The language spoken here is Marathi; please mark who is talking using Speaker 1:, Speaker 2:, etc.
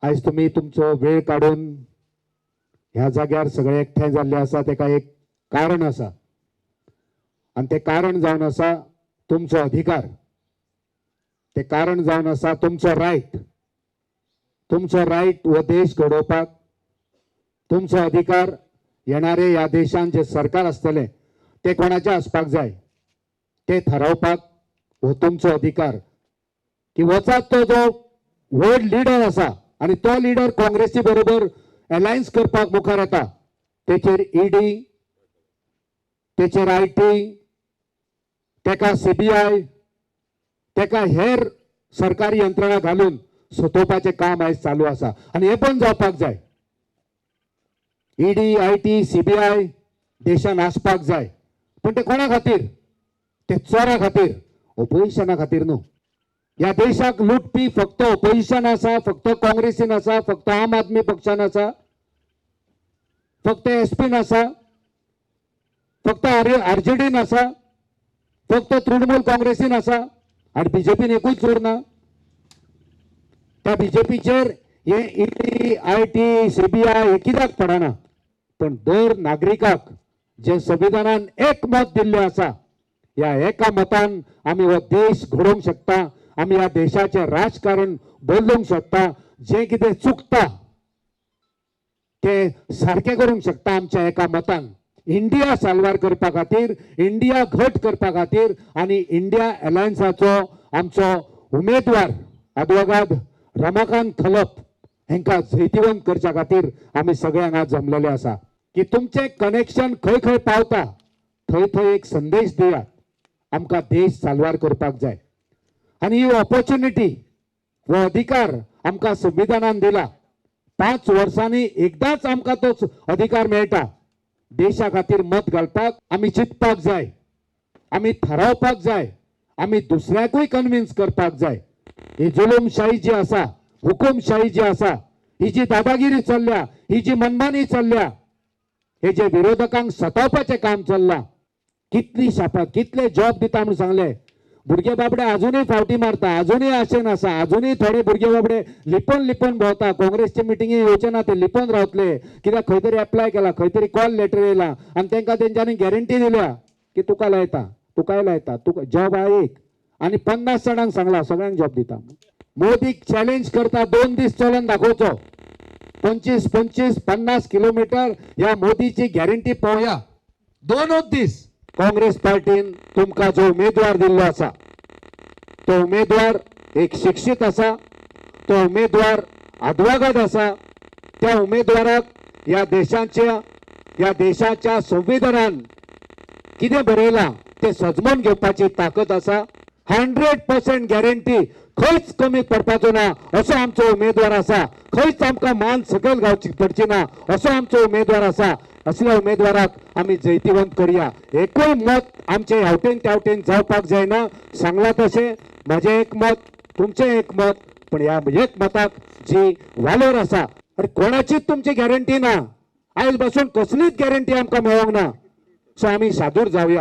Speaker 1: आज तुम्ही तुमचो वेळ काढून ह्या जाग्यार सगळे एकठांय जाल्ले आसा तेका एक कारण आसा आणि ते कारण जावन आसा तुमचो अधिकार. ते कारण जावन आसा तुमचो राईट. तुमचो राईट हो देश घडोवपाक, तुमचो अधिकार येणारे ह्या देशान जे सरकार आसतले ते कोणाचे आसपाक जाय ते ठरवपाक हो तुमचो अधिकार. की वचात तो जो वर्ल्ड लिडर आसा आणि तो लिडर काँग्रेसी बरोबर अलायन्स करपाक मुखार येता तेचेर ईडी, तेचेर आयटी, तेका सीबीआय, तेका हेर सरकारी यंत्रणा घालून सोदोवपाचें काम आयज चालू आसा आणि हे बंद जावपाक जाय. ईडी, आयटी, सीबीआय देशान आसपाक जाय. पण ते कोणा खातीर? ते चोरा खातीर, ऑपोजिशना खातीर न्हू. या देशाक लुटपी फक्त ऑपोजिशन आसा, फक्त काँग्रेसीन आसा, फक्त आम आदमी पक्षान आसा, फक्त एसपीन आसा, फक्त आरजेडीन आसा, फक्त तृणमूल काँग्रेसीन आसा आणि बीजेपीन एकूच उरना. त्या बीजेपीचेर हे ईडी, आयटी, सीबीआय हे कित्याक पडना? पण दर नागरिकाक जे संविधानान एक मत दिल्ले आसा, या एका मतान आमी हो देश घडोवंक शकता. आमी ह्या देशाचे राजकारण बदलूंक शकता. जे कितें चुकता ते सारखे करूंक शकता आमच्या एका मतान. इंडिया साल्वार करपा खातीर, इंडिया घट करपा खातीर आणि इंडिया अलायन्साचो आमचो उमेदवार अद्वोगाद रमाकांत खलप हांकां जैतिवंत करच्या खातीर आमी सगळे हांगा जमलेले आसा. की तुमचे कनेक्शन खंय खंय पावता थंय थंय एक संदेश दियात. आमकां देश साल्वार करपाक जाय आणि ही ऑपॉर्च्युनिटी, हो अधिकार आमकां संविधानान दिला. 5 वर्सांनी एकदाच आमकां तो अधिकार मेळटा. देशा खातीर मत घालपाक आमी चिंतपाक जाय, आमी थारावपाक जाय, आमी दुसऱ्याकूय कन्विन्स करपाक जाय. ही जुलूमशाही जी आसा, हुकुमशाही जी आसा, ही जी दादागिरी चल्ल्या, ही जी मनमानी चल्ल्या, हे जे विरोधकांक सतावपाचें काम चल्लां, कितली शापा, कितले जॉब दिता म्हणून सांगले. भुरगे बाबडे अजूनही फावटी मारता, अजूनही आशेन आसा, अजूनही थोडे भुरगे बाबडे लिपोन लिपोन भोंवता. काँग्रेसचे मिटिंगी येवचे ना, ते लिपोन रावतले. कित्याक खंय तरी एप्लाय केला, खंय तरी कॉल लेटर येयला आणि तांकां तेंच्यांनी गॅरंटी दिल्या की तुका लायता, तुकाय लायता, तुका जॉब आहे एक. आणि 50 जाणांक सांगला सगळ्यांक जॉब दिता. मोदीक चॅलेंज करता 2 दीस चलोवन दाखोवचो. 25-25, 50 किलोमीटर या मोदीची गॅरंटी पळोवया. 2च दीस. काँग्रेस पार्टीन तुमकां जो उमेदवार दिल्लो आसा तो उमेदवार एक शिक्षित आसा, तो उमेदवार अद्वोगाद आसा. त्या उमेदवाराक या देशाच्या संविधानान कितें बरयलां ते सजमून घेवपाची ताकद आसा. 100% गॅरंटी, खंयच कमी पडपाचो ना असो आमचो उमेदवार आसा. खंयच आमकां मान सकयल घालची पडची ना असो आमचो उमेदवार आसा. असल्या उमेदवाराक आमी जैतिवंत करया. एकूय मत आमचे ह्यावटेन त्यावटेन जावपाक जायना. सांगला तशें म्हजें एक मत, तुमचें एक मत, पण ह्या एक मताक जी वालोर आसा. अरे कोणाचीच तुमची गॅरंटी ना. आयज पासून कसलीच गॅरंटी आमकां मेळोंक ना. सो आमी सादूर जावया.